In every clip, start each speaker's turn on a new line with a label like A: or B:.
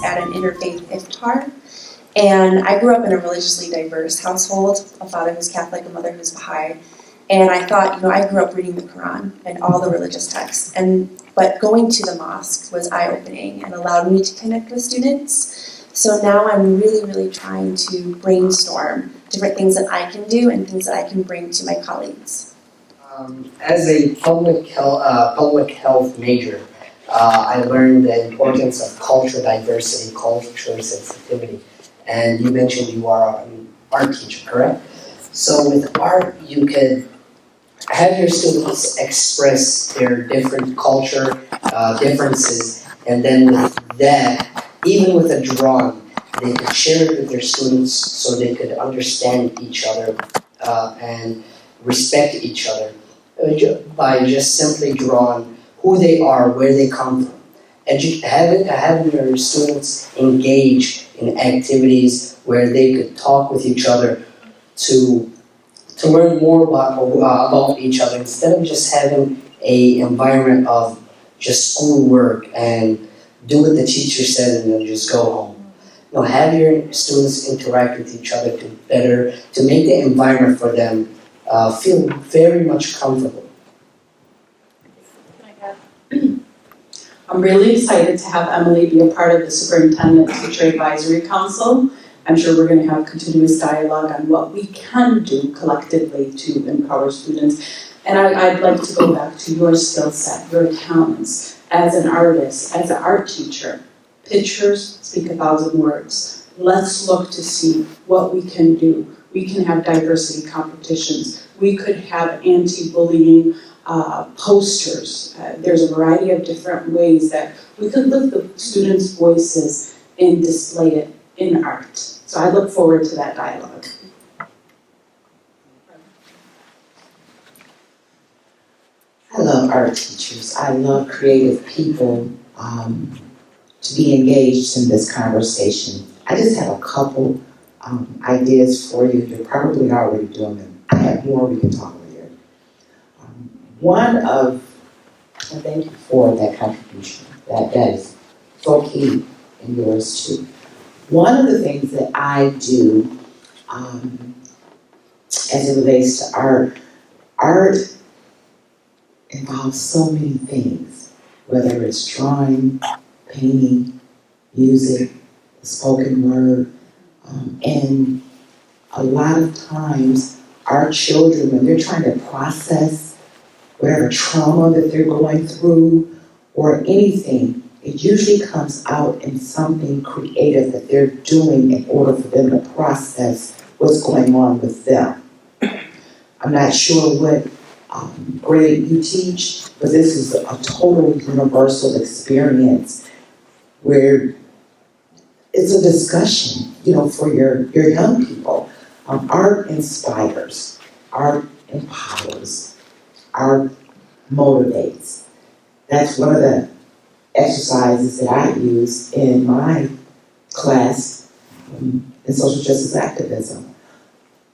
A: at an interfaith iftar. And I grew up in a religiously diverse household, a father who's Catholic, a mother who's Baha'i. And I thought, I grew up reading the Quran and all the religious texts. But going to the mosque was eye-opening and allowed me to connect with students. So now I'm really, really trying to brainstorm different things that I can do and things that I can bring to my colleagues.
B: As a public health major, I learned the importance of cultural diversity, cultural sensitivity. And you mentioned you are an art teacher, correct? So with art, you could have your students express their different culture differences, and then with that, even with a drawing, they could share it with their students so they could understand each other and respect each other by just simply drawing who they are, where they come from. Having your students engage in activities where they could talk with each other to learn more about each other, instead of just having an environment of just schoolwork and do what the teacher said and then just go home. Have your students interact with each other to make the environment for them feel very much comfortable.
C: I'm really excited to have Emily be a part of the Superintendent Teacher Advisory Council. I'm sure we're going to have continuous dialogue on what we can do collectively to empower students. And I'd like to go back to your skill set, your talents as an artist, as an art teacher. Pictures speak 1,000 words. Let's look to see what we can do. We can have diversity competitions. We could have anti-bullying posters. There's a variety of different ways that we could lift the students' voices and display it in art. So I look forward to that dialogue.
D: I love art teachers. I love creative people to be engaged in this conversation. I just have a couple ideas for you. You're probably already doing them. I have more we can talk later. And thank you for that contribution. That is so key in yours too. One of the things that I do as it relates to art involves so many things, whether it's drawing, painting, music, spoken word, and a lot of times our children, when they're trying to process whatever trauma that they're going through or anything, it usually comes out in something creative that they're doing in order for them to process what's going on with them. I'm not sure what grade you teach, but this is a total universal experience where it's a discussion, for your young people. Art inspires, art empowers, art motivates. That's one of the exercises that I use in my class in social justice activism.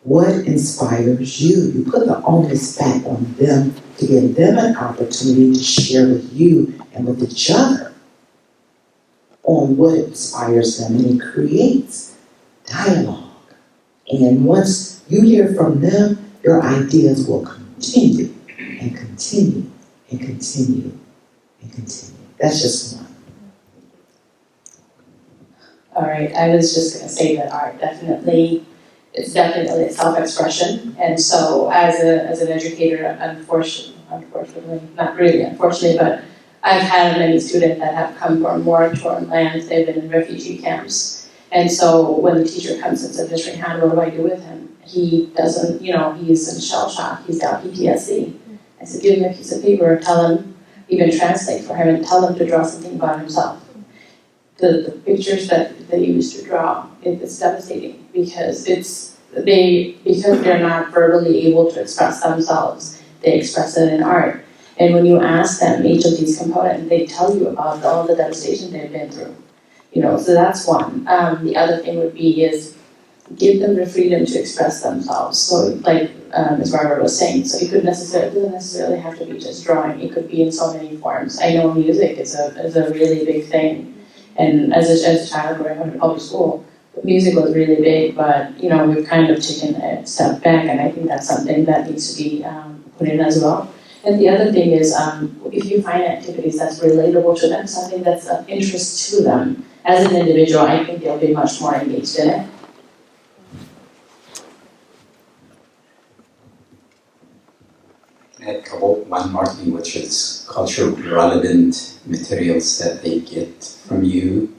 D: What inspires you? You put the onus back on them to give them an opportunity to share with you and with each other on what inspires them, and it creates dialogue. And once you hear from them, your ideas will continue and continue and continue and continue. That's just one.
C: All right, I was just going to say that art it's definitely a self-expression. And so as an educator, unfortunately, not really unfortunately, but I've had many students that have come from war-torn lands. They've been in refugee camps. And so when the teacher comes and says, Ms. Raihan, what do I do with him? He doesn't, he's in shell shock. He's got PTSD. I said, give him a piece of paper, tell him, even translate for him, and tell him to draw something about himself. The pictures that they used to draw, it's devastating because they're not verbally able to express themselves. They express it in art. And when you ask them each of these components, they tell you about all the devastation they've been through. So that's one. The other thing would be is give them the freedom to express themselves. So like Ms. Barbara was saying, so it doesn't necessarily have to be just drawing. It could be in so many forms. I know music is a really big thing. And as a child growing up in public school, music was really big, but we've kind of taken a step back, and I think that's something that needs to be put in as well. And the other thing is, if you find activities that's relatable to them, something that's of interest to them as an individual, I think they'll be much more engaged in it.
E: One more thing, which is cultural relevant materials that they get from you,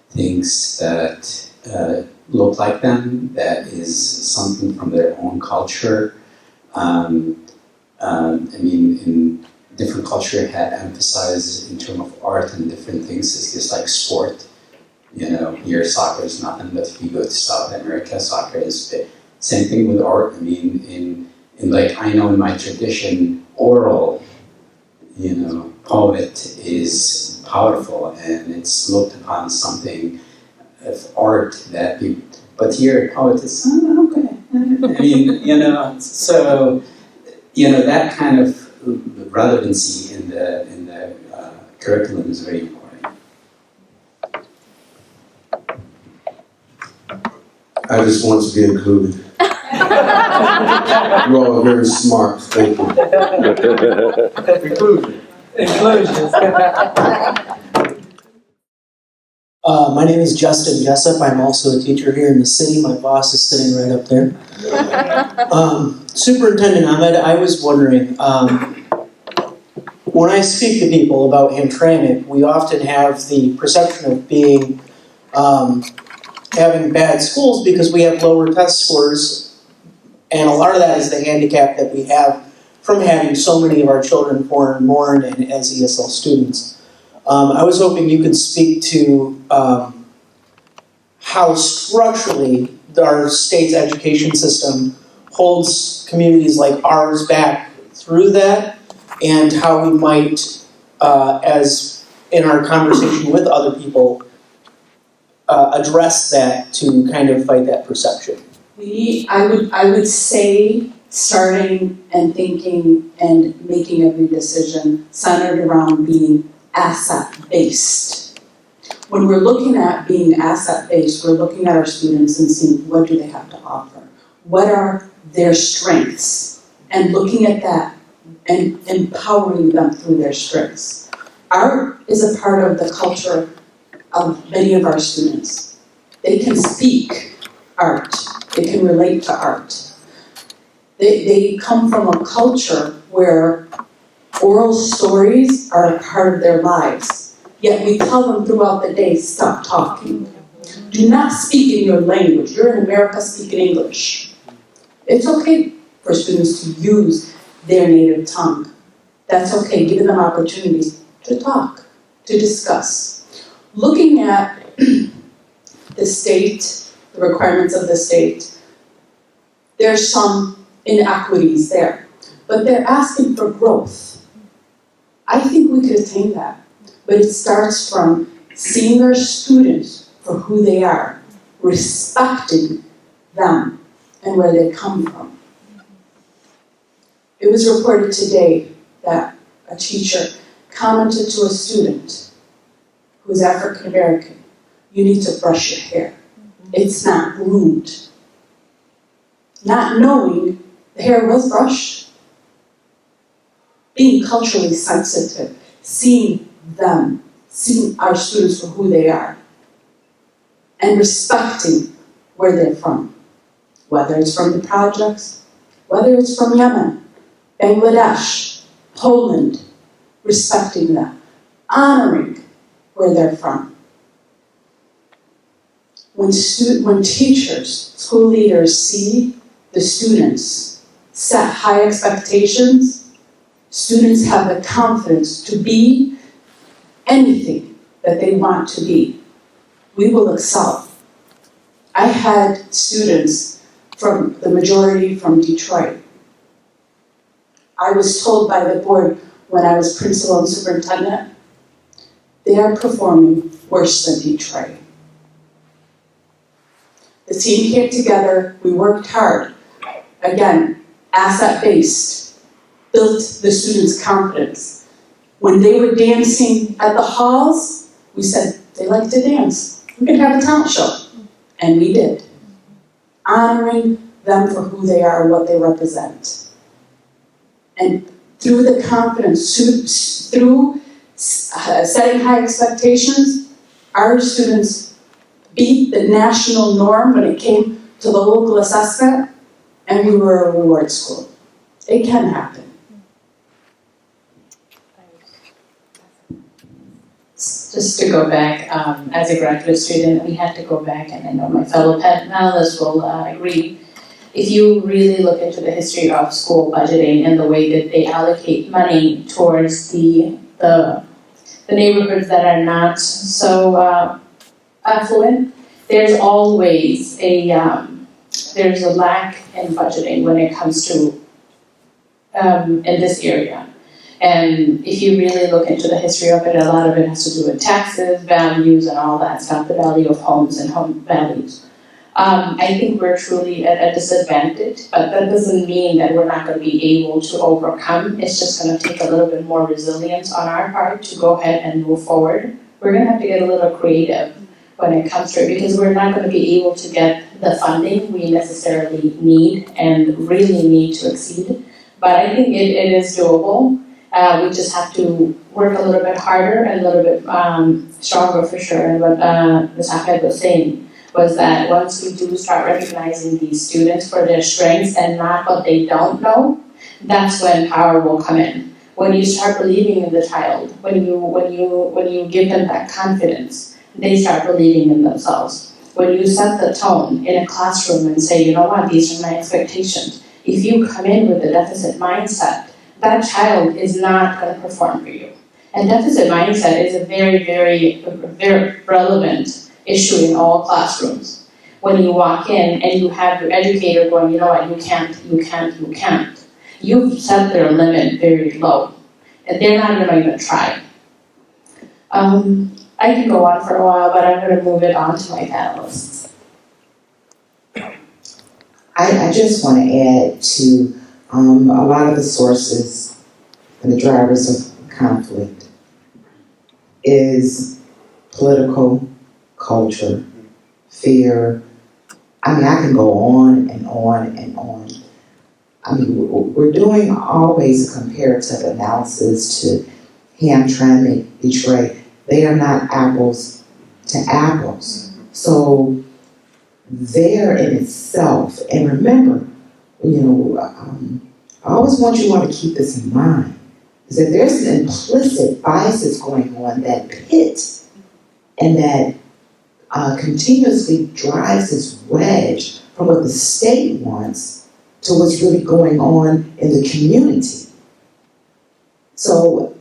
E: things that look like them, that is something from their own culture. In different culture had emphasized in terms of art and different things. It's just like sport. Here soccer is nothing, but if you go to South America, soccer is big. Same thing with art. I know in my tradition, oral, poet is powerful, and it's looked upon something of art that people, but here poet is, okay. That kind of relevancy in the curriculum is very important.
F: I just want to be included. You all are very smart. Thank you.
B: Inclusion. My name is Justin Jessup. I'm also a teacher here in the city. My boss is sitting right up there. Superintendent Ahmed, I was wondering, when I speak to people about Hamtramck, we often have the perception of being having bad schools because we have lower test scores, and a lot of that is the handicap that we have from having so many of our children foreign born and as ESL students. I was hoping you could speak to how structurally our state's education system holds communities like ours back through that, and how we might, as in our conversation with other people, address that to kind of fight that perception.
G: I would say starting and thinking and making every decision centered around being asset-based. When we're looking at being asset-based, we're looking at our students and seeing what do they have to offer. What are their strengths? And looking at that and empowering them through their strengths. Art is a part of the culture of many of our students. They can speak art. They can relate to art. They come from a culture where oral stories are a part of their lives. Yet we tell them throughout the day, stop talking. Do not speak in your language. You're in America, speak in English. It's okay for students to use their native tongue. That's okay, giving them opportunities to talk, to discuss. Looking at the state, the requirements of the state, there's some inequities there, but they're asking for growth. I think we could attain that, but it starts from seeing our students for who they are, respecting them and where they come from. It was reported today that a teacher commented to a student who's African American, you need to brush your hair. It's not groomed. Not knowing the hair was brushed. Being culturally sensitive, seeing them, seeing our students for who they are, and respecting where they're from. Whether it's from the projects, whether it's from Yemen, Bangladesh, Poland, respecting them, honoring where they're from. When teachers, school leaders see the students set high expectations, students have the confidence to be anything that they want to be. We will excel. I had students from the majority from Detroit. I was told by the board when I was principal and superintendent, they are performing worse than Detroit. The team came together, we worked hard. Again, asset-based, built the students' confidence. When they were dancing at the halls, we said, They like to dance. We could have a talent show. And we did. Honoring them for who they are, what they represent. And through the confidence, through setting high expectations, our students beat the national norm when it came to the local assessment, and we were a reward school. It can happen.
C: Just to go back, as a graduate student, we had to go back, and I know my fellow panelists will agree. If you really look into the history of school budgeting and the way that they allocate money towards the neighborhoods that are not so affluent, there's always there's a lack in budgeting when it comes to in this area. And if you really look into the history of it, a lot of it has to do with taxes, values, and all that stuff, the value of homes and home values. I think we're truly at a disadvantage, but that doesn't mean that we're not going to be able to overcome. It's just going to take a little bit more resilience on our part to go ahead and move forward. We're going to have to get a little creative when it comes to it, because we're not going to be able to get the funding we necessarily need and really need to exceed. But I think it is doable. We just have to work a little bit harder and a little bit stronger for sure. And what Ms. Ahmed was saying was that once we do start recognizing these students for their strengths and not what they don't know, that's when power will come in. When you start believing in the child, when you give them that confidence, they start believing in themselves. When you set the tone in a classroom and say, you know what, these are my expectations. If you come in with a deficit mindset, that child is not going to perform for you. And deficit mindset is a very, very, very relevant issue in all classrooms. When you walk in and you have your educator going, you know what, you can't. You've set their limit very low, and they're not going to even try. I can go on for a while, but I'm going to move it on to my panelists.
D: I just want to add to a lot of the sources and the drivers of conflict is political, culture, fear. I mean, I can go on and on and on. I mean, we're doing always a comparative analysis to Hamtramck, Detroit. They are not apples to apples. So there in itself, and remember, I always want you all to keep this in mind, is that there's an implicit biases going on that pit and that continuously drives this wedge from what the state wants to what's really going on in the community. So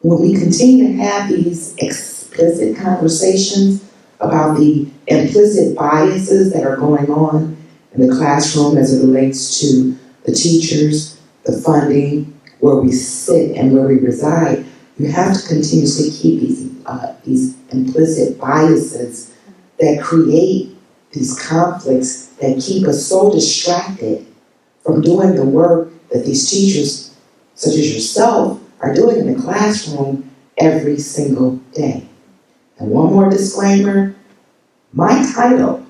D: when we continue to have these explicit conversations about the implicit biases that are going on in the classroom as it relates to the teachers, the funding, where we sit and where we reside, you have to continuously keep these implicit biases that create these conflicts that keep us so distracted from doing the work that these teachers, such as yourself, are doing in the classroom every single day. And one more disclaimer, my title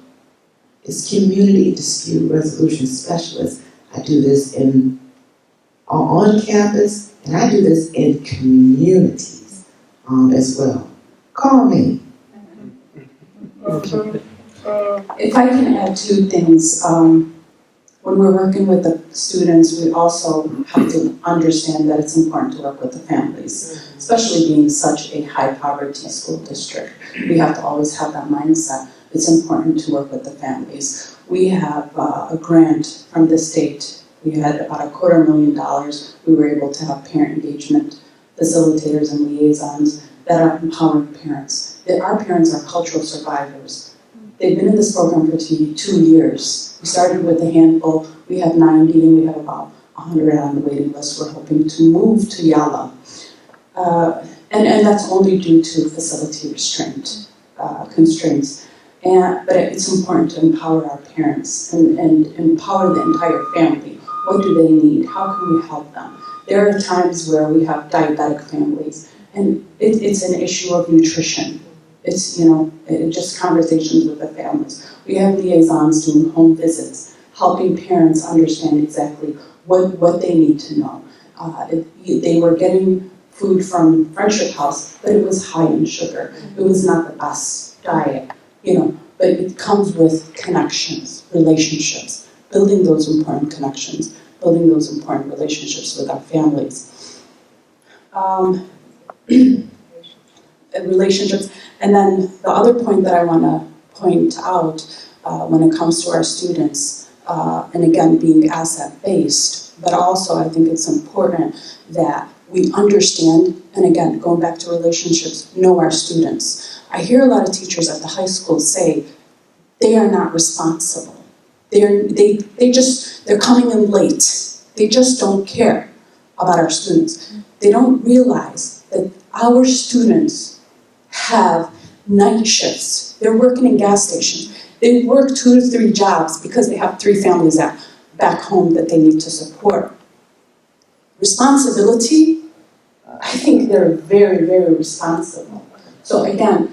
D: is Community Dispute Resolution Specialist. I do this on campus, and I do this in communities as well. Call me.
G: If I can add two things, when we're working with the students, we also have to understand that it's important to work with the families, especially being such a high poverty school district. We have to always have that mindset. It's important to work with the families. We have a grant from the state. We had about $250,000. We were able to have parent engagement facilitators and liaisons that are empowering parents. Our parents are cultural survivors. They've been in this program for 2 years. We started with a handful. We have 90, and we have about 100 on the waiting list. We're hoping to move to Yala. And that's only due to facility constraints. But it's important to empower our parents and empower the entire family. What do they need? How can we help them? There are times where we have diabetic families, and it's an issue of nutrition. It's, just conversations with the families. We have liaisons doing home visits, helping parents understand exactly what they need to know. They were getting food from Friendship House, but it was high in sugar. It was not the best diet, but it comes with connections, relationships, building those important connections, building those important relationships with our families. Relationships, and then the other point that I want to point out when it comes to our students, and again being asset-based, but also I think it's important that we understand, and again, going back to relationships, know our students. I hear a lot of teachers at the high school say they are not responsible. They're coming in late. They just don't care about our students. They don't realize that our students have night shifts. They're working in gas stations. They work 2 to 3 jobs because they have 3 families back home that they need to support. Responsibility, I think they're very, very responsible. So again,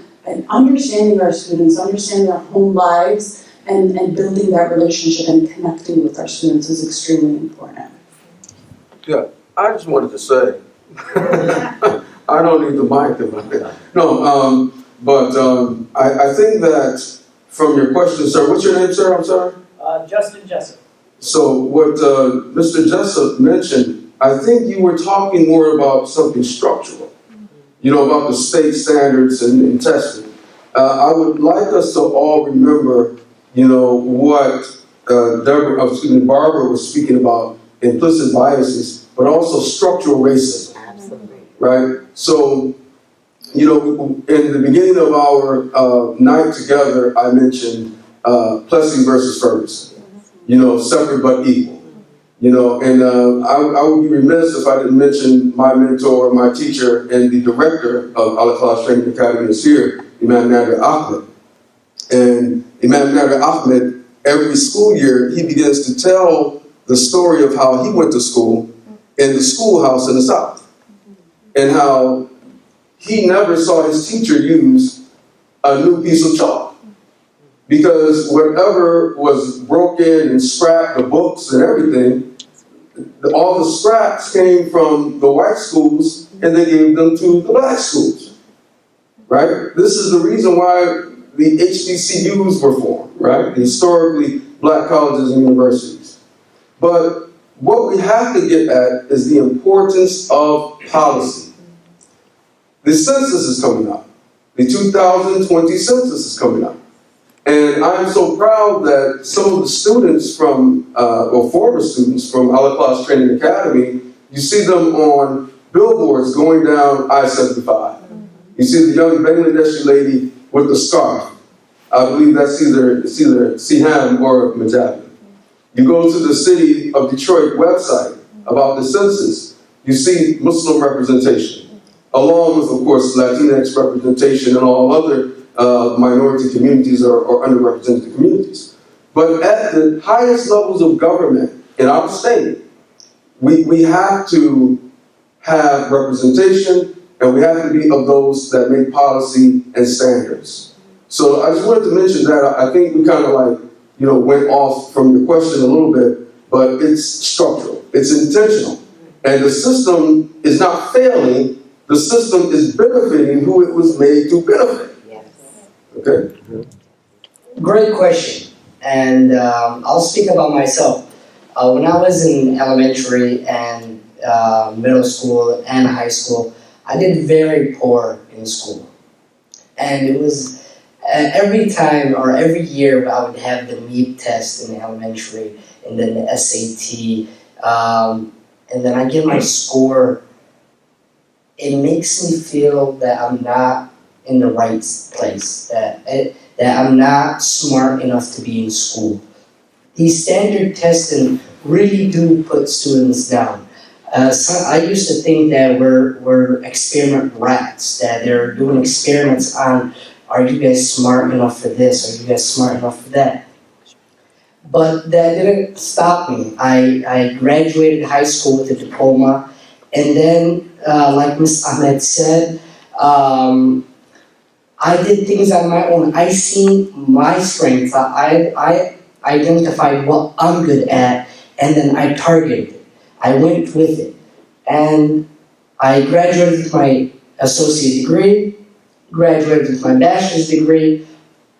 G: understanding our students, understanding their home lives, and building that relationship and connecting with our students is extremely important.
F: Yeah, I just wanted to say, I don't need the mic if I think that from your question, sir, what's your name, sir? I'm sorry?
H: Justin Jessup.
F: So what Mr. Jessup mentioned, I think you were talking more about something structural, about the state standards and testing. I would like us to all remember, what Barbara was speaking about, implicit biases, but also structural racism.
H: Absolutely.
F: Right? So, in the beginning of our night together, I mentioned Plessy versus Ferguson, separate but equal. And I would be remiss if I didn't mention my mentor, my teacher, and the director of Al-Iklhas Training Academy is here, Emad Ahmed. And Emad Ahmed, every school year, he begins to tell the story of how he went to school in the schoolhouse in the South, and how he never saw his teacher use a new piece of chalk, because whatever was broken and scrapped, the books and everything, all the scraps came from the white schools and they gave them to the black schools, right? This is the reason why the HBCUs were formed, right? The historically black colleges and universities. But what we have to get at is the importance of policy. The census is coming up. The 2020 census is coming up. And I'm so proud that some of the students from, or former students from Al-Iklhas Training Academy, you see them on billboards going down I-75. You see the young Bangladeshi lady with the scarf. I believe that's either Siham or Majab. You go to the City of Detroit website about the census, you see Muslim representation, along with, of course, Latinx representation and all other minority communities or underrepresented communities. But at the highest levels of government in our state, we have to have representation, and we have to be of those that make policy and standards. So I just wanted to mention that. I think we kind of went off from your question a little bit, but it's structural, it's intentional. And the system is not failing, the system is benefiting who it was made to benefit. Okay?
B: Great question. And I'll speak about myself. When I was in elementary and middle school and high school, I did very poor in school. And it was every time or every year I would have the MEP test in elementary and then the SAT. And then I get my score. It makes me feel that I'm not in the right place, that I'm not smart enough to be in school. These standard testing really do put students down. I used to think that we're experiment rats, that they're doing experiments on, are you guys smart enough for this? Are you guys smart enough for that? But that didn't stop me. I graduated high school with a diploma, and then, like Ms. Ahmed said, I I did things on my own. I seen my strengths. I identified what I'm good at, and then I targeted it. I went with it. And I graduated with my associate degree, graduated with my bachelor's degree,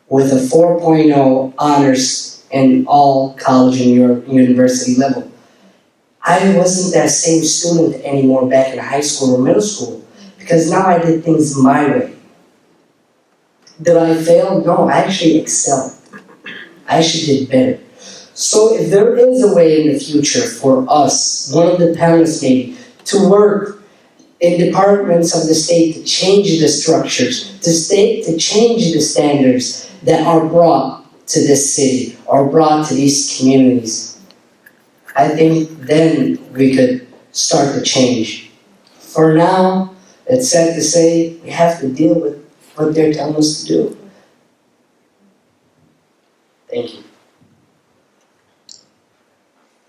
B: with a 4.0 honors in all college and university level. I wasn't that same student anymore back in high school or middle school, because now I did things my way. Did I fail? No, I actually excelled. I actually did better. So if there is a way in the future for us, one of the panelists maybe, to work in departments of the state to change the structures, to change the standards that are brought to this city or brought to these communities, I think then we could start to change. For now, it's sad to say we have to deal with what they're telling us to do. Thank you.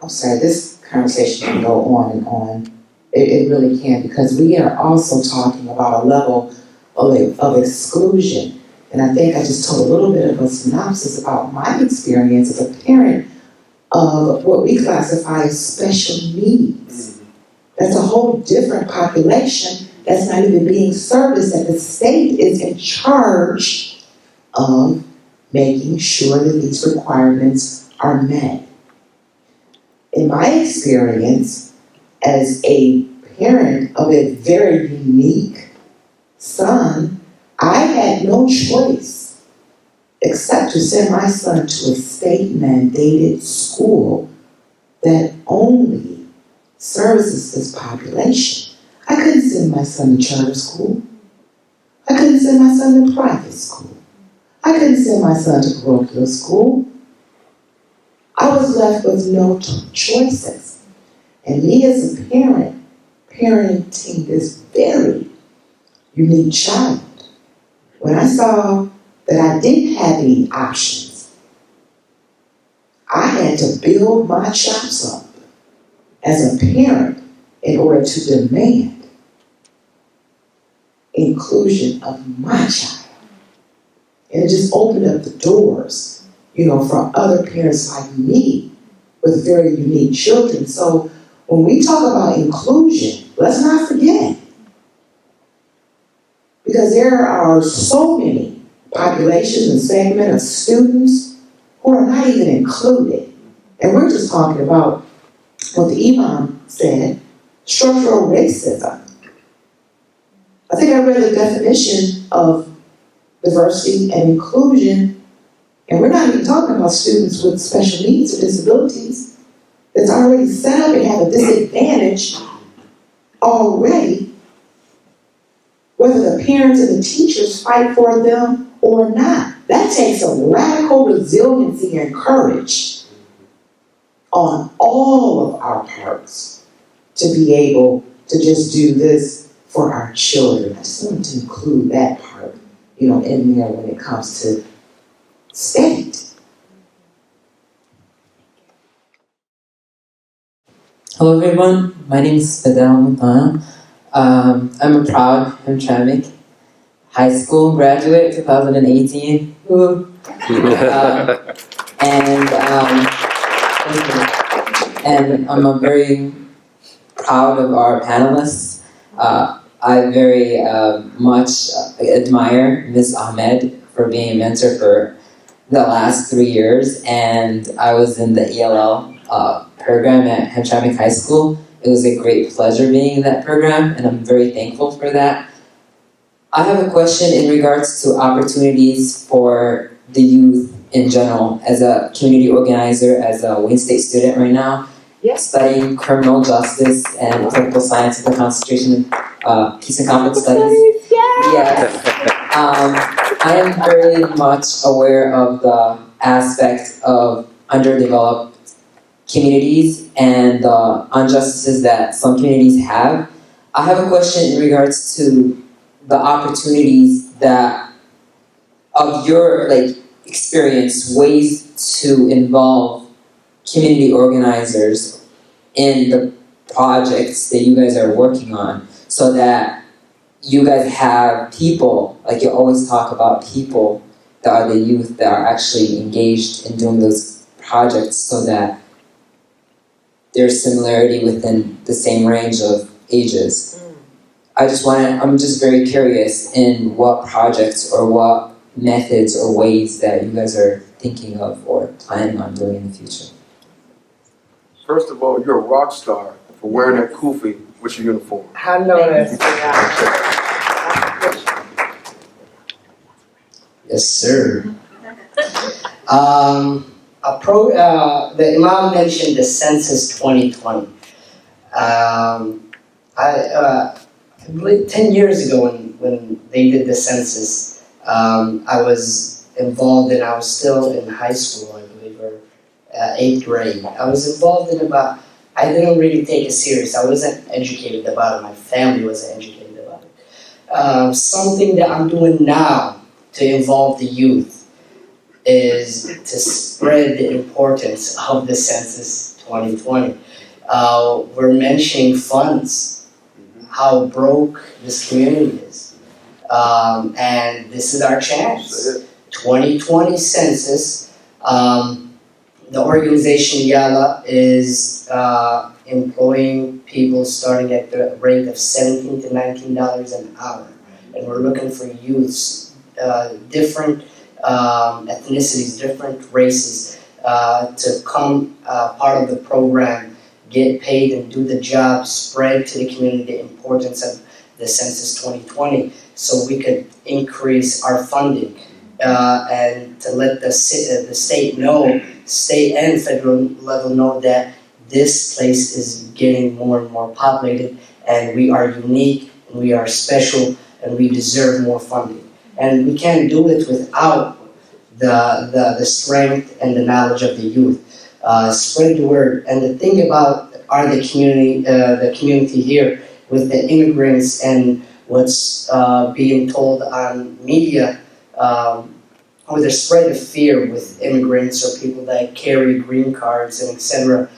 D: I'm sorry, this conversation can go on and on. It really can, because we are also talking about a level of exclusion. And I think I just told a little bit of a synopsis about my experience as a parent of what we classify as special needs. That's a whole different population that's not even being serviced, and the state is in charge of making sure that these requirements are met. In my experience, as a parent of a very unique son, I had no choice except to send my son to a state-mandated school that only services this population. I couldn't send my son to charter school. I couldn't send my son to private school. I couldn't send my son to parochial school. I was left with no choices. And me as a parent, parenting this very unique child, when I saw that I didn't have any options, I had to build my chops up as a parent in order to demand inclusion of my child. And it just opened up the doors, for other parents like me with very unique children. So when we talk about inclusion, let's not forget, because there are so many populations and segments of students who are not even included. And we're just talking about what the Imam said, structural racism. I think I read the definition of diversity and inclusion, and we're not even talking about students with special needs or disabilities that's already set up and have a disadvantage already, whether the parents and the teachers fight for them or not. That takes a radical resiliency and courage on all of our parts to be able to just do this for our children. I just wanted to include that part, in there when it comes to state.
H: Hello everyone, my name is Fidel. I'm a proud Hamtramck high school graduate, 2018. And I'm very proud of our panelists. I very much admire Ms. Ahmed for being a mentor for the last 3 years, and I was in the ELL program at Hamtramck High School. It was a great pleasure being in that program, and I'm very thankful for that. I have a question in regards to opportunities for the youth in general. As a community organizer, as a Wayne State student right now, studying criminal justice and political science with a concentration in peace and conflict studies. Yes. I am very much aware of the aspect of underdeveloped communities and the injustices that some communities have. I have a question in regards to the opportunities that, of your experience, ways to involve community organizers in the projects that you guys are working on, so that you guys have people, like you always talk about people that are the youth that are actually engaged in doing those projects so that there's similarity within the same range of ages. I'm just very curious in what projects or what methods or ways that you guys are thinking of or planning on doing in the future.
F: First of all, you're a rock star for wearing that kufi with your uniform.
B: I noticed. Yes, sir. The Imam mentioned the census 2020. I believe 10 years ago when they did the census, I was involved I was still in high school, I believe, or 8th grade. I was involved I didn't really take it serious. I wasn't educated about it. My family wasn't educated about it. Something that I'm doing now to involve the youth is to spread the importance of the census 2020. We're mentioning funds, how broke this community is. And this is our chance. 2020 census, the organization Yala is employing people starting at the rate of $17 to $19 an hour. And we're looking for youths, different ethnicities, different races, to come part of the program, get paid and do the job, spread to the community the importance of the Census 2020 so we could increase our funding and to let the state know, state and federal level know that this place is getting more and more populated and we are unique and we are special and we deserve more funding. And we can't do it without the strength and the knowledge of the youth. Spread the word. And the thing about the community here with the immigrants and what's being told on media, or the spread of fear with immigrants or people that carry green cards and etc.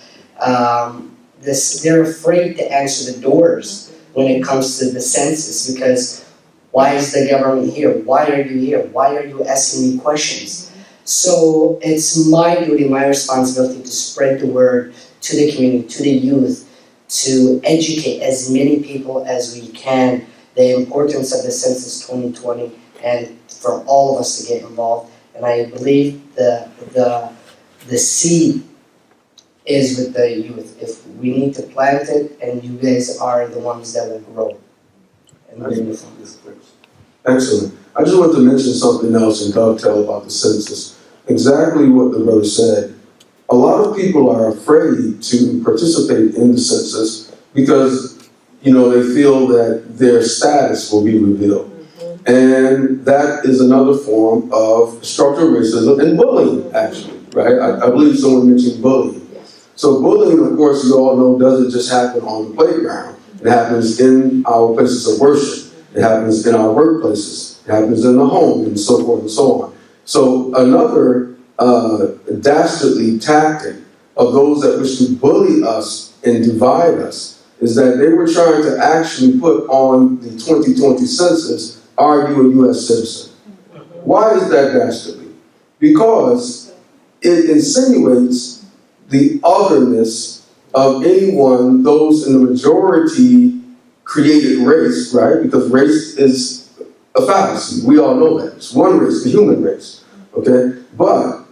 B: They're afraid to answer the doors when it comes to the census because why is the government here? Why are you here? Why are you asking me questions? So it's my duty, my responsibility to spread the word to the community, to the youth, to educate as many people as we can the importance of the Census 2020 and for all of us to get involved. And I believe the seed is with the youth. If we need to plant it, and you guys are the ones that will grow.
F: Excellent. I just want to mention something else and dovetail about the census. Exactly what the brother said. A lot of people are afraid to participate in the census because, they feel that their status will be revealed. And that is another form of structural racism and bullying, actually, right? I believe someone mentioned bullying. So bullying, of course, you all know, doesn't just happen on the playground. It happens in our places of worship. It happens in our workplaces. It happens in the home, and so forth and so on. So another dastardly tactic of those that wish to bully us and divide us is that they were trying to actually put on the 2020 census, are you a U.S. citizen? Why is that dastardly? Because it insinuates the otherness of anyone, those in the majority created race, right? Because race is a fallacy. We all know that. It's one race, the human race, okay? But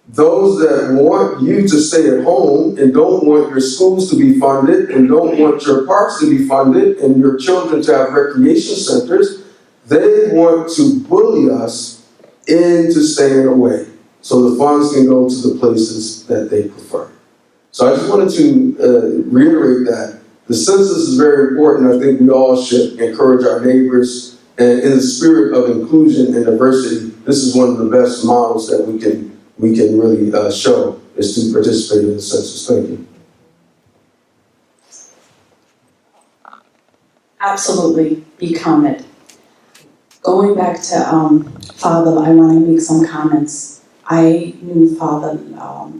F: those that want you to stay at home and don't want your schools to be funded and don't want your parks to be funded and your children to have recreation centers, they want to bully us into staying away so the funds can go to the places that they prefer. So I just wanted to reiterate that the census is very important. I think we all should encourage our neighbors, and in the spirit of inclusion and diversity, this is one of the best models that we can really show is to participate in the census. Thank you.
G: Absolutely, become it. Going back to Fadl, I want to make some comments. I knew Fadl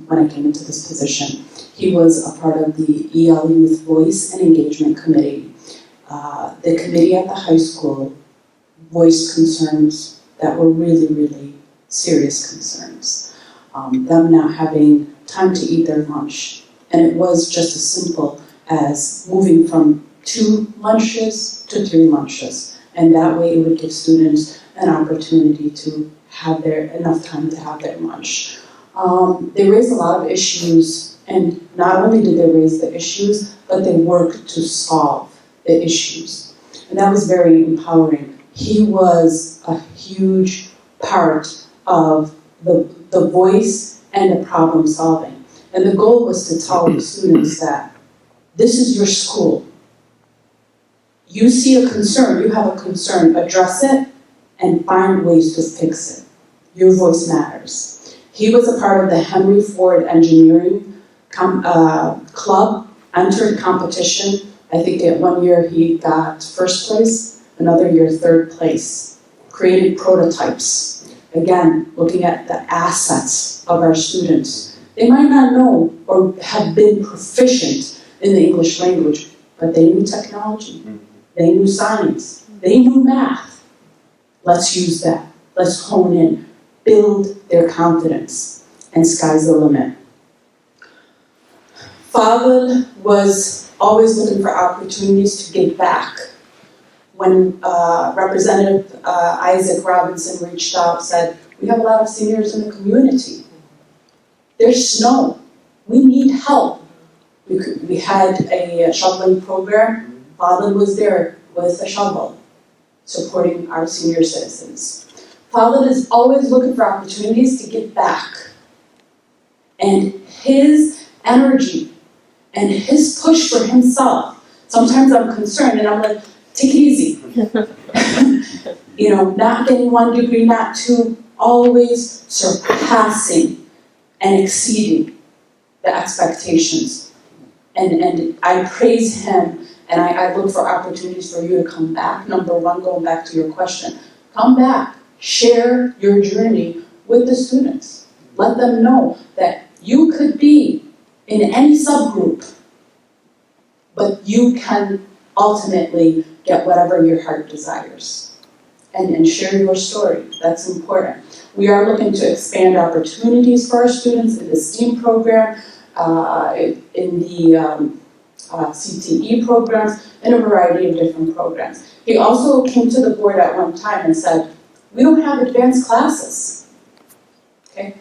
G: when I came into this position. He was a part of the EL Youth Voice and Engagement Committee. The committee at the high school voiced concerns that were really, really serious concerns. Them not having time to eat their lunch. And it was just as simple as moving from 2 lunches to 3 lunches. And that way it would give students an opportunity to have enough time to have their lunch. They raised a lot of issues, and not only did they raise the issues, but they worked to solve the issues. And that was very empowering. He was a huge part of the voice and the problem solving. And the goal was to tell the students that this is your school. You see a concern, you have a concern, address it and find ways to fix it. Your voice matters. He was a part of the Henry Ford Engineering Club, entered competition. I think at one year he got first place, another year third place. Created prototypes. Again, looking at the assets of our students. They might not know or have been proficient in the English language, but they knew technology. They knew science. They knew math. Let's use that. Let's hone in. Build their confidence. And sky's the limit. Fadl was always looking for opportunities to give back. When Representative Isaac Robinson reached out, said, we have a lot of seniors in the community. There's snow. We need help. We had a shoveling program. Fadl was there with a shovel, supporting our senior citizens. Fadl is always looking for opportunities to give back. And his energy and his push for himself, sometimes I'm concerned and I'm like, take it easy. Not getting 1 degree, not 2, always surpassing and exceeding the expectations. And I praise him, and I look for opportunities for you to come back. Number 1, going back to your question, come back, share your journey with the students. Let them know that you could be in any subgroup, but you can ultimately get whatever your heart desires. And share your story. That's important. We are looking to expand opportunities for our students in the STEAM program, in the CTE programs, and a variety of different programs. He also came to the board at one time and said, we don't have advanced classes. Okay.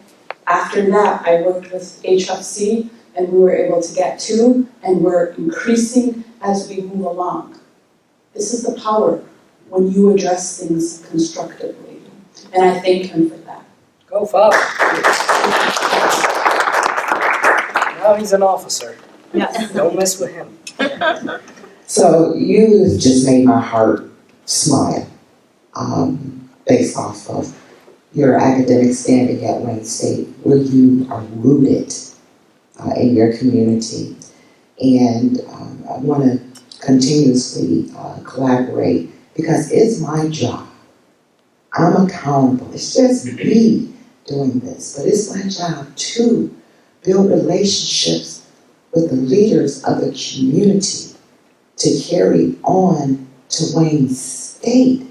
G: After that, I worked with HFC, and we were able to get 2, and we're increasing as we move along. This is the power when you address things constructively. And I thank him for that.
I: Go, Father. Now he's an officer.
A: Yes.
I: Don't mess with him.
D: So you just made my heart smile, based off of your academic standing at Wayne State, where you are rooted in your community. And I want to continuously collaborate, because it's my job. I'm accountable. It's just me doing this, but it's my job to build relationships with the leaders of the community to carry on to Wayne State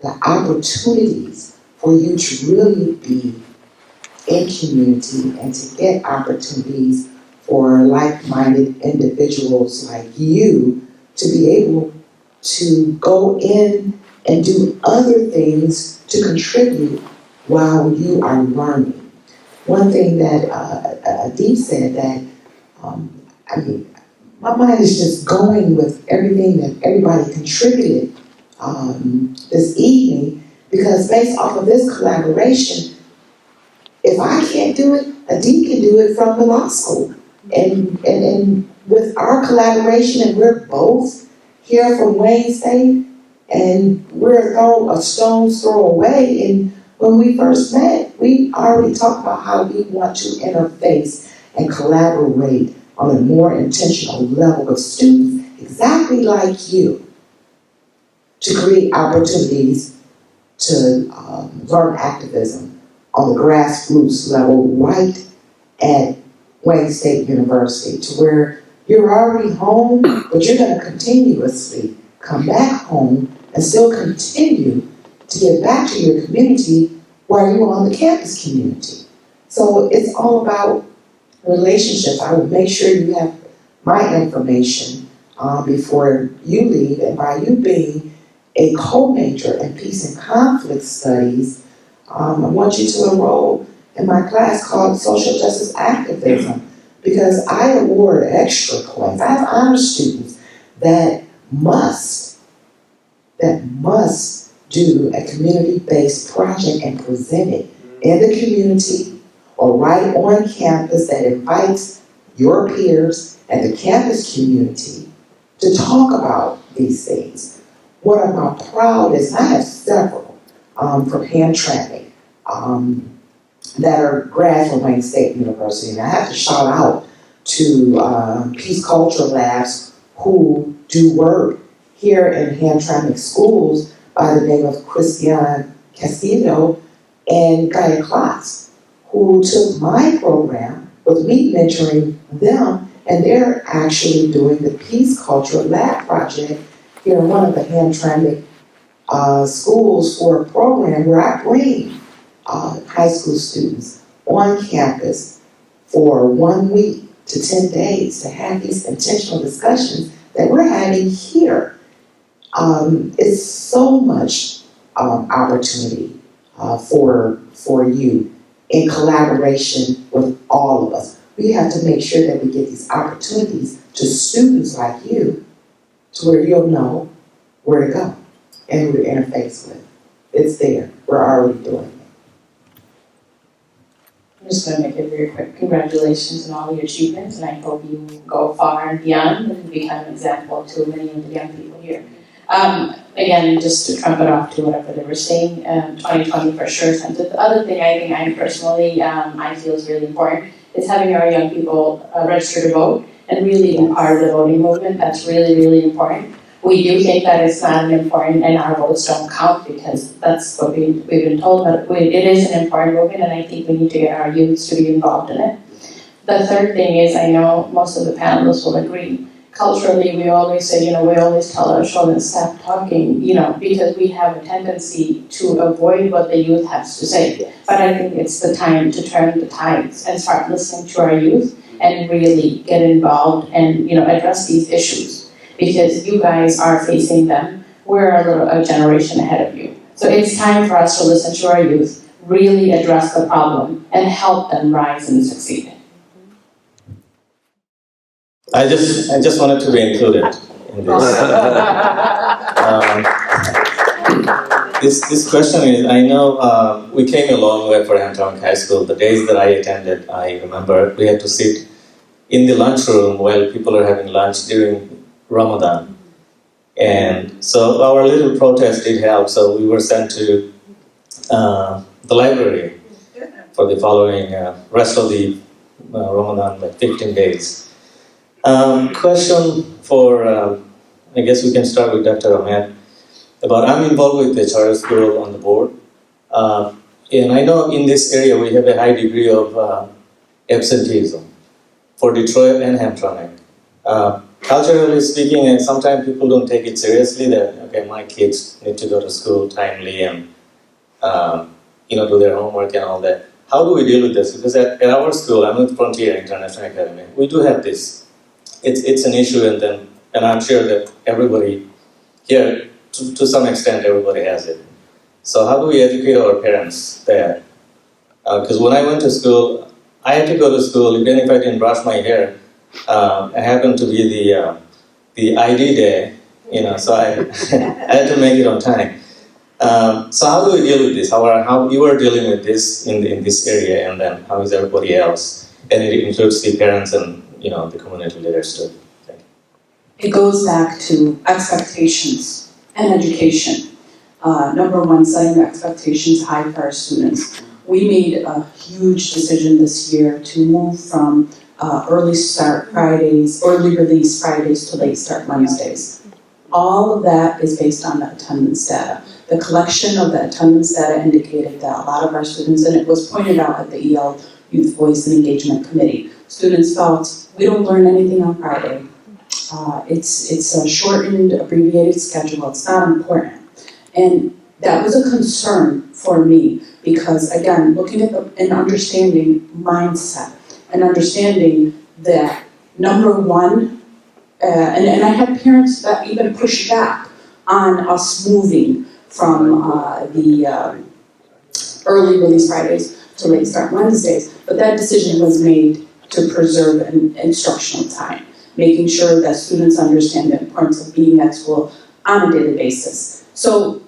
D: the opportunities for you to really be in community and to get opportunities for like-minded individuals like you to be able to go in and do other things to contribute while you are learning. One thing that Adeeb said that, my mind is just going with everything that everybody contributed this evening, because based off of this collaboration, if I can't do it, Adeeb can do it from the law school. And with our collaboration, and we're both here from Wayne State, and we're a stone's throw away. And when we first met, we already talked about how we want to interface and collaborate on a more intentional level with students exactly like you, to create opportunities to learn activism on the grassroots level right at Wayne State University, to where you're already home, but you're going to continuously come back home, and still continue to give back to your community while you're on the campus community. So it's all about relationships. I will make sure you have my information before you leave, and by you being a co-major in peace and conflict studies, I want you to enroll in my class called Social Justice Activism, because I award extra points. I have honor students that must do a community-based project and present it in the community or right on campus that invites your peers and the campus community to talk about these things. What I'm proud is I have several from Hamtramck that are grads from Wayne State University, and I have to shout out to Peace Culture Labs who do work here in Hamtramck schools by the name of Christian Castillo and Al-Iklhas, who took my program with me mentoring them, and they're actually doing the Peace Culture Lab project here in one of the Hamtramck schools for a program where I bring high school students on campus for 1 week to 10 days to have these intentional discussions that we're having here. It's so much opportunity for you in collaboration with all of us. We have to make sure that we get these opportunities to students like you to where you'll know where to go and who to interface with. It's there. We're already doing it.
C: I'm just going to make it very quick. Congratulations on all your achievements, and I hope you go far and beyond and become an example to many of the young people here. Again, just to trump it off to whatever they were saying, 2020 for sure. The other thing I think I personally I feel is really important is having our young people register to vote and really be part of the voting movement. That's really, really important. We do think that it's not important and our votes don't count because that's what we've been told, but it is an important movement and I think we need to get our youths to be involved in it. The third thing is, I know most of the panelists will agree, culturally we always say, we always tell our children stop talking, because we have a tendency to avoid what the youth has to say. But I think it's the time to turn the tides and start listening to our youth and really get involved and, address these issues. Because you guys are facing them, we're a generation ahead of you. So it's time for us to listen to our youth, really address the problem, and help them rise and succeed.
J: I just wanted to be included in this. This question is, I know we came a long way for Hamtramck High School. The days that I attended, I remember we had to sit in the lunchroom while people are having lunch during Ramadan. And so our little protest did help, so we were sent to the library for the following rest of the Ramadan, like 15 days. Question for, I guess we can start with Dr. Ahmed, I'm involved with the charter school on the board. And I know in this area we have a high degree of absenteeism for Detroit and Hamtramck. Culturally speaking, and sometimes people don't take it seriously that, okay, my kids need to go to school timely and, do their homework and all that. How do we deal with this? Because at our school, I'm with Frontier International Academy, we do have this. It's an issue, and I'm sure that everybody here, to some extent, everybody has it. So how do we educate our parents there? Because when I went to school, I had to go to school even if I didn't brush my hair. I happened to be the ID day, so I had to make it on time. So how do we deal with this? How you are dealing with this in this area, and then how is everybody else? And it includes the parents and the community leaders too. Thank you.
G: It goes back to expectations and education. Number one, setting expectations high for our students. We made a huge decision this year to move from early start Fridays, early release Fridays to late start Wednesdays. All of that is based on the attendance data. The collection of the attendance data indicated that a lot of our students, and it was pointed out at the EL Youth Voice and Engagement Committee, students felt, we don't learn anything on Friday. It's a shortened, abbreviated schedule. It's not important. And that was a concern for me because, again, looking at and understanding mindset and understanding that, number one, and I had parents that even pushed back on us moving from the early release Fridays to late start Wednesdays, but that decision was made to preserve an instructional time, making sure that students understand the importance of being at school on a daily basis. So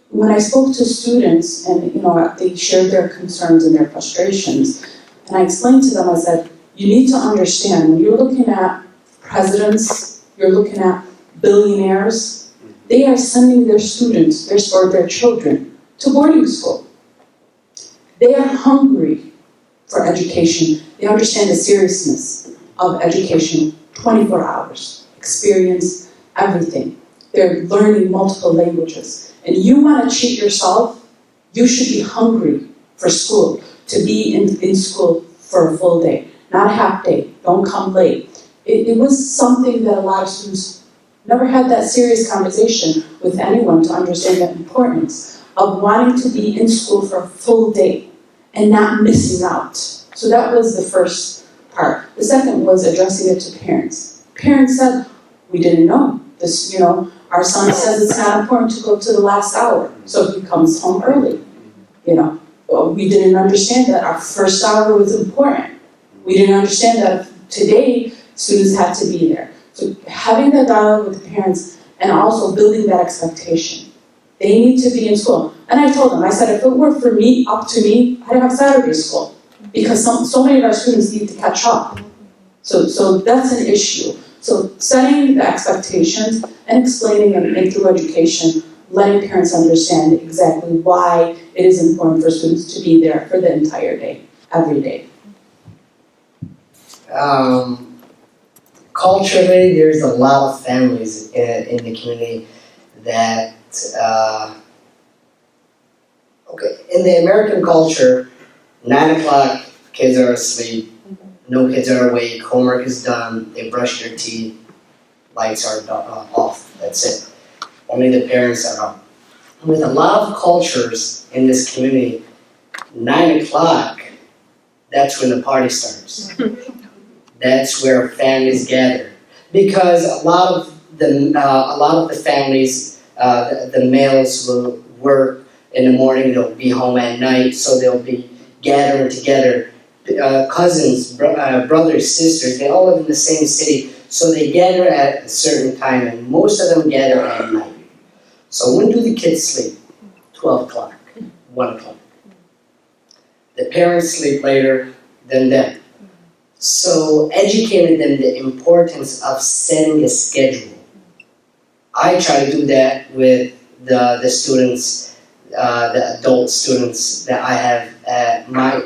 G: when I spoke to students and they shared their concerns and their frustrations, and I explained to them, I said, you need to understand, when you're looking at presidents, you're looking at billionaires, they are sending their students, or their children, to boarding school. They are hungry for education. They understand the seriousness of education, 24 hours, experience, everything. They're learning multiple languages. And you want to cheat yourself, you should be hungry for school, to be in school for a full day, not a half day. Don't come late. It was something that a lot of students never had that serious conversation with anyone to understand the importance of wanting to be in school for a full day and not missing out. So that was the first part. The second was addressing it to parents. Parents said, we didn't know this, our son says it's not important to go to the last hour, so he comes home early. We didn't understand that our first hour was important. We didn't understand that today students had to be there. So having that dialogue with the parents and also building that expectation. They need to be in school. And I told them, I said, if it were up to me, I'd have Saturday school because so many of our students need to catch up. So that's an issue. So setting the expectations and explaining and through education, letting parents understand exactly why it is important for students to be there for the entire day, every day.
B: Culturally, there's a lot of families in the community that, in the American culture, 9 o'clock, kids are asleep, no kids are awake, homework is done, they brush their teeth, lights are off, that's it. Only the parents are up. With a lot of cultures in this community, 9 o'clock, that's when the party starts. That's where families gather. Because a lot of the families, the males will work in the morning, they'll be home at night, so they'll be gathering together. Cousins, brothers, sisters, they all live in the same city, so they gather at a certain time, and most of them gather at night. So when do the kids sleep? 12 o'clock, 1 o'clock. The parents sleep later than them. So educating them the importance of setting a schedule. I try to do that with the students, the adult students that I have at my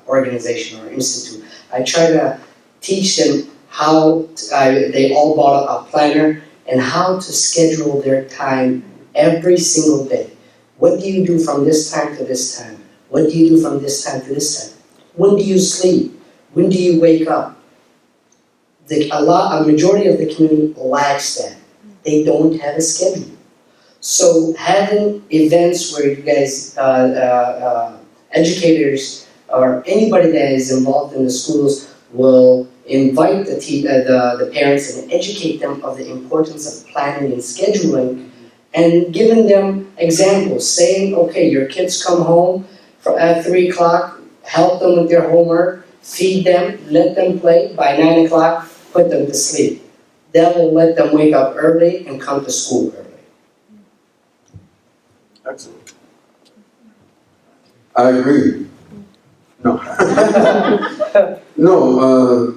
B: organization or institute. I try to teach them how they all bought a planner and how to schedule their time every single day. What do you do from this time to this time? What do you do from this time to this time? When do you sleep? When do you wake up? A majority of the community lacks that. They don't have a schedule. So having events where you guys, educators or anybody that is involved in the schools will invite the parents and educate them of the importance of planning and scheduling and giving them examples, saying, okay, your kids come home at 3 o'clock, help them with their homework, feed them, let them play. By 9 o'clock, put them to sleep. That will let them wake up early and come to school early.
F: Excellent. I agree. No. No,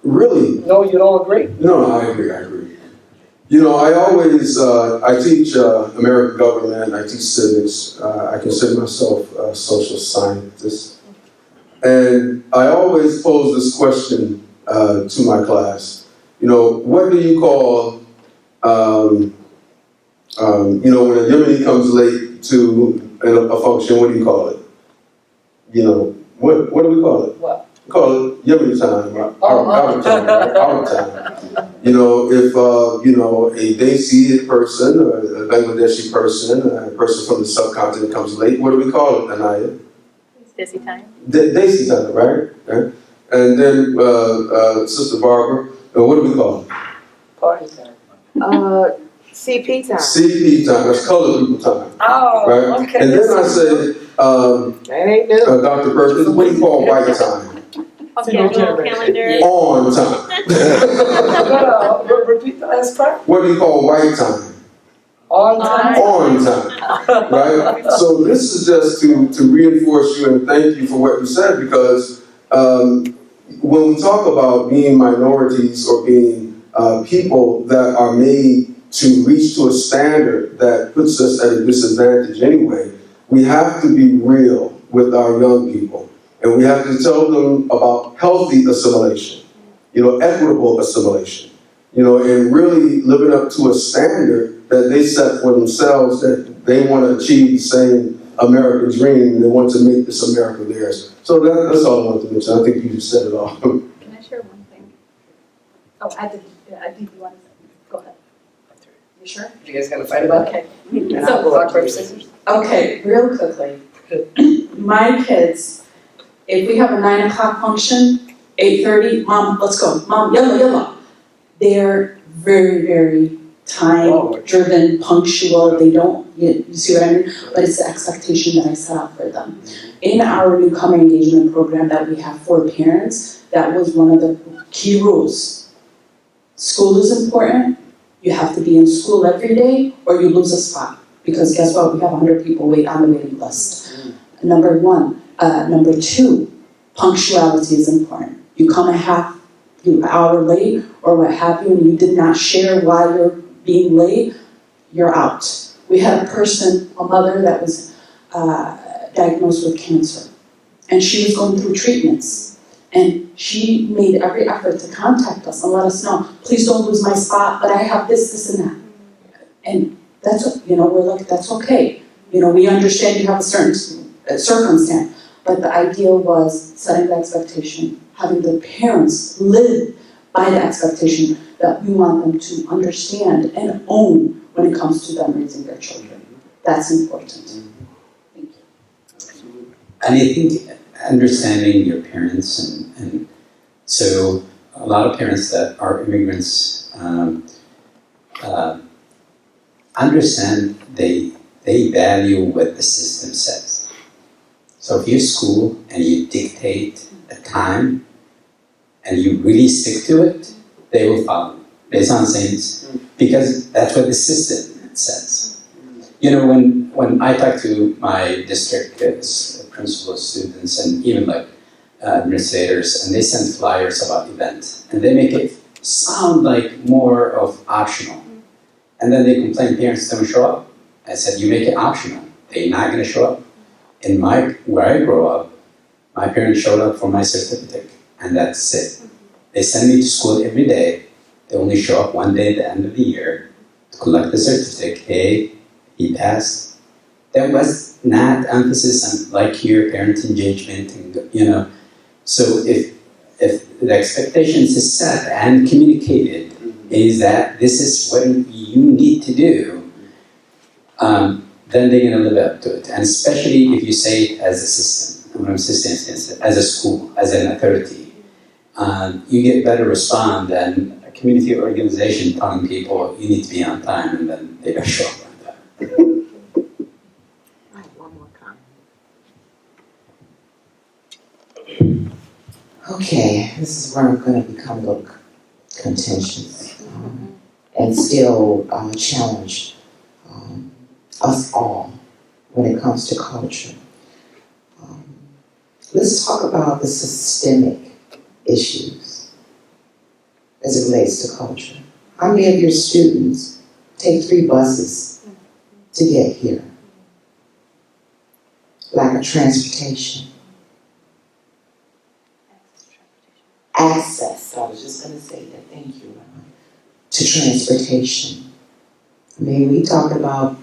F: really.
I: No, you don't agree?
F: No, I agree. I always, I teach American government, I teach civics, I consider myself a social scientist. And I always pose this question to my class. What do you call, when a Yemeni comes late to a function, what do you call it? What do we call it?
I: What?
F: We call it Yemen time, right? Our time, right? Our time. You know, if you know, a Desi person, or a Bangladeshi person, a person from the subcontinent comes late, what do we call it, Anaya?
K: Desi time.
F: Desi time, right? And then Sister Barbara, what do we call it?
I: Party time.
K: CP time.
F: CP time, that's colored people time.
I: Oh,
F: Right?
I: okay.
F: And then I said,
K: That ain't new.
F: Dr. Perkins, what do you call white time?
K: Schedule, calendar.
F: On time.
I: Repeat the last part.
F: What do you call white time?
I: On time.
F: On time. Right? So this is just to reinforce you and thank you for what you said, because when we talk about being minorities or being people that are made to reach to a standard that puts us at a disadvantage anyway, we have to be real with our young people. And we have to tell them about healthy assimilation, you know, equitable assimilation, you know, and really living up to a standard that they set for themselves, that they want to achieve the same American dream, and they want to make this America theirs. So that's all I wanted to mention. I think you just said it all.
K: Can I share one thing? Oh, I did you want to say? Go ahead. You sure?
I: You guys gonna fight about it?
G: Okay.
I: So, rock, paper, scissors.
G: Okay, real quickly. My kids, if we have a 9 o'clock function, 8:30, Mom, let's go. Mom, yalla. They're very, very time-driven, punctual. They don't, you see what I mean? But it's the expectation that I set up for them. In our newcomer engagement program that we have for parents, that was one of the key rules. School is important. You have to be in school every day or you lose a spot. Because guess what? We have 100 people wait on the waiting list. Number one. Number two, punctuality is important. You come a half hour late or what have you, and you did not share why you're being late, you're out. We had a mother that was diagnosed with cancer, and she was going through treatments. And she made every effort to contact us and let us know, please don't lose my spot, but I have this, and that. And that's, we're like, that's okay. We understand you have a certain circumstance. But the idea was setting the expectation, having the parents live by the expectation that we want them to understand and own when it comes to them raising their children. That's important. Thank you.
E: And I think understanding your parents and so a lot of parents that are immigrants understand they value what the system says. So if you school and you dictate a time and you really stick to it, they will follow based on things because that's what the system says. When I talk to my district principal students and even like administrators, and they send flyers about events, and they make it sound like more of optional. And then they complain parents don't show up. I said, you make it optional. They're not going to show up. Where I grew up, my parents showed up for my certificate, and that's it. They send me to school every day. They only show up one day at the end of the year to collect the certificate. Hey, he passed. There was not emphasis on like your parent engagement, and So if the expectations is set and communicated, is that this is what you need to do. Then they're going to live up to it. And especially if you say it as a system, as a school, as an authority, you get better response than a community organization telling people you need to be on time and then they don't show up on time.
K: I have one more comment.
D: Okay, this is where I'm going to become a little contentious and still challenge us all when it comes to culture. Let's talk about the systemic issues as it relates to culture. How many of your students take 3 buses to get here? Lack of transportation. Access, I was just going to say that, thank you, Raihan, to transportation. I mean, we talk about,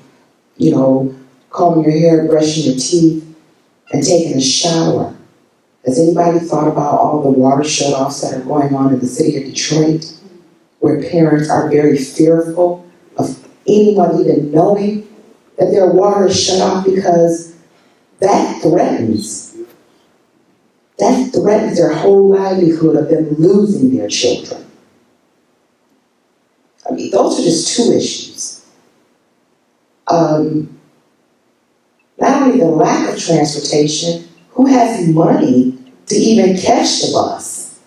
D: combing your hair, brushing your teeth, and taking a shower. Has anybody thought about all the water shutoffs that are going on in the city of Detroit, where parents are very fearful of anyone even knowing that their water is shut off, because that threatens their whole livelihood of them losing their children. I mean, those are just two issues. Not only the lack of transportation, who has money to even catch the bus?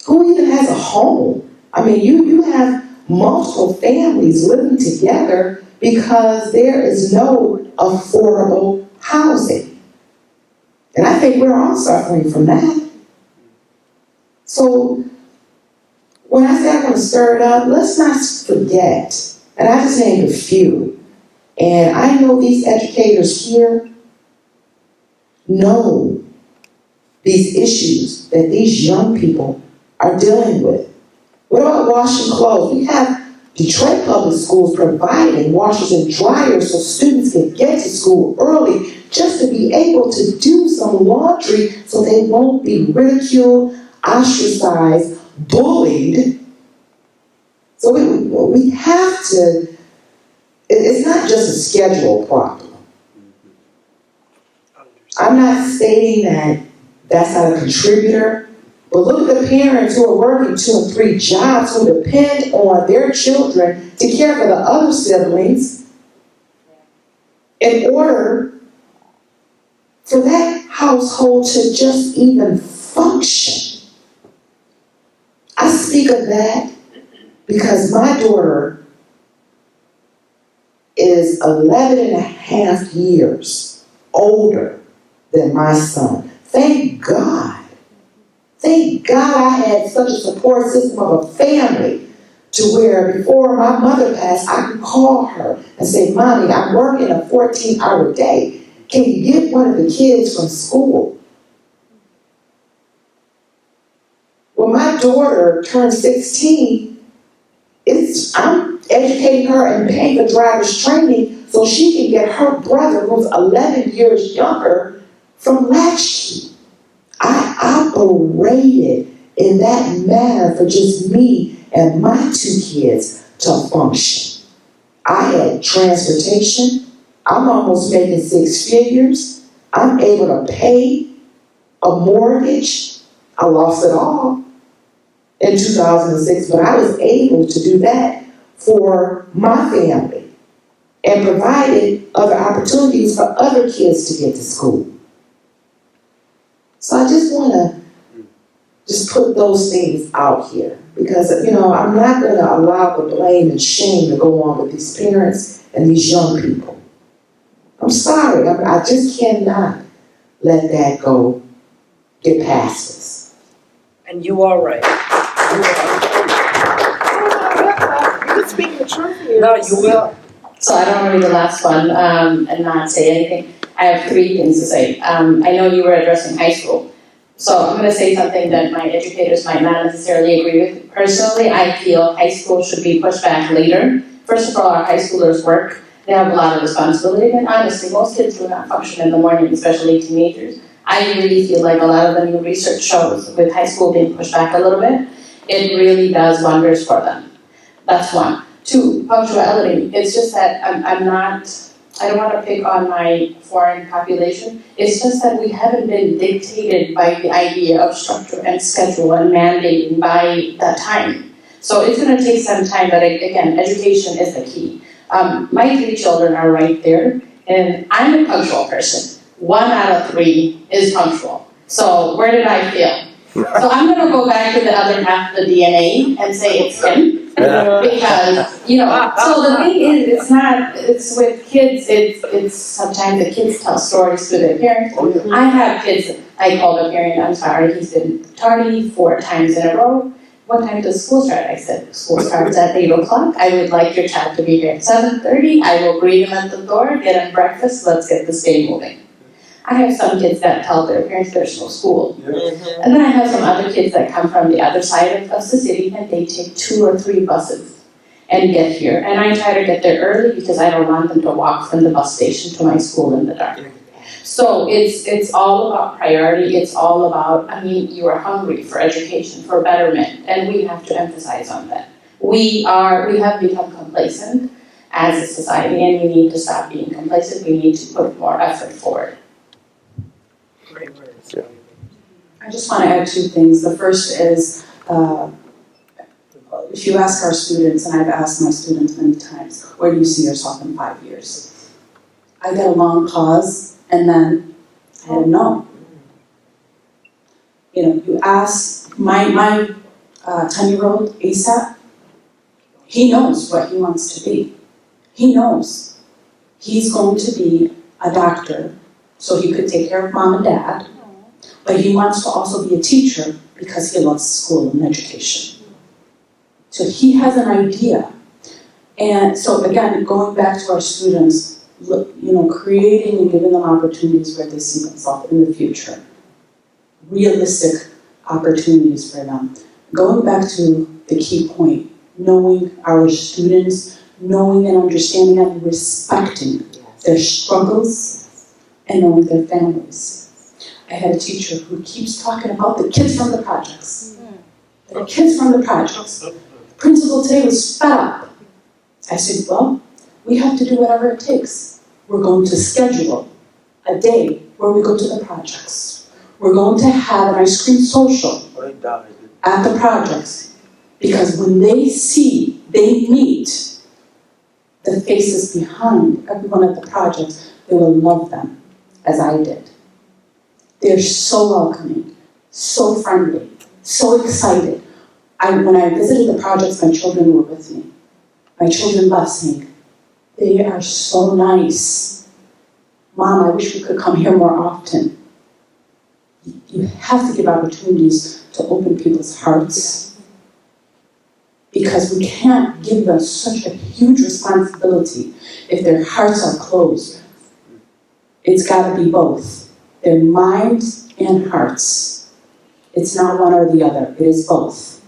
D: Who even has a home? I mean, you have multiple families living together because there is no affordable housing. And I think we're all suffering from that. So when I say I'm going to stir it up, let's not forget, and I just named a few, and I know these educators here know these issues that these young people are dealing with. What about washing clothes? We have Detroit Public Schools providing washers and dryers so students can get to school early just to be able to do some laundry so they won't be ridiculed, ostracized, bullied. So we have to, it's not just a schedule problem. I'm not stating that that's not a contributor, but look at the parents who are working 2 and 3 jobs who depend on their children to care for the other siblings in order for that household to just even function. I speak of that because my daughter is 11 and a half years older than my son. Thank God. Thank God I had such a support system of a family to where before my mother passed, I could call her and say, Mommy, I'm working a 14-hour day. Can you get one of the kids from school? When my daughter turned 16, I'm educating her and paying for driver's training so she can get her brother, who's 11 years younger, from latchkey. I operated in that manner for just me and my 2 kids to function. I had transportation. I'm almost making 6 figures. I'm able to pay a mortgage. I lost it all in 2006, but I was able to do that for my family and provided other opportunities for other kids to get to school. So I just want to just put those things out here because, I'm not going to allow the blame and shame to go on with these parents and these young people. I'm sorry. I just cannot let that get past us.
I: And you are right. You can speak the truth here. No, you will.
C: So I don't want to be the last one and not say anything. I have 3 things to say. I know you were addressing high school. So I'm going to say something that my educators might not necessarily agree with. Personally, I feel high school should be pushed back later. First of all, our high schoolers work. They have a lot of responsibility. And honestly, most kids do not function in the morning, especially teenagers. I really feel like a lot of the new research shows with high school being pushed back a little bit, it really does wonders for them. That's 1. 2, punctuality. It's just that I don't want to pick on my foreign population. It's just that we haven't been dictated by the idea of structure and schedule and mandating by that time. So it's going to take some time, but again, education is the key. My 3 children are right there, and I'm a punctual person. 1 out of 3 is punctual. So where did I fail? So I'm going to go back to the other half of the DNA and say it's him. Because, so the thing is, it's with kids, it's sometimes the kids tell stories to their parents. I have kids, I called a parent, I'm sorry, he's been tardy 4 times in a row. What time does school start? I said, school starts at 8 o'clock. I would like your child to be here at 7:30. I will greet him at the door, get him breakfast, let's get this day moving. I have some kids that tell their parents there's no school. And then I have some other kids that come from the other side of the city and they take 2 or 3 buses and get here. And I try to get there early because I don't want them to walk from the bus station to my school in the dark. So it's all about priority, it's all about, I mean, you are hungry for education, for betterment, and we have to emphasize on that. We have become complacent as a society, and we need to stop being complacent, we need to put more effort forward.
I: Great words.
G: I just want to add two things. The first is, if you ask our students, and I've asked my students many times, where do you see yourself in 5 years? I get a long pause, and then I don't know. You know, you ask my 10-year-old ASAP, he knows what he wants to be. He knows. He's going to be a doctor, so he could take care of mom and dad, but he wants to also be a teacher because he loves school and education. So he has an idea. And so again, going back to our students, you know, creating and giving them opportunities where they see themselves in the future. Realistic opportunities for them. Going back to the key point, knowing our students, knowing and understanding and respecting their struggles and knowing their families. I had a teacher who keeps talking about the kids from the projects. The kids from the projects. Principal today was fed up. I said, well, we have to do whatever it takes. We're going to schedule a day where we go to the projects. We're going to have an ice cream social at the projects. Because when they meet the faces behind everyone at the projects, they will love them, as I did. They're so welcoming, so friendly, so excited. When I visited the projects, my children were with me. My children left saying, they are so nice. Mom, I wish we could come here more often. You have to give opportunities to open people's hearts, because we can't give them such a huge responsibility if their hearts are closed. It's got to be both, their minds and hearts. It's not one or the other, it is both.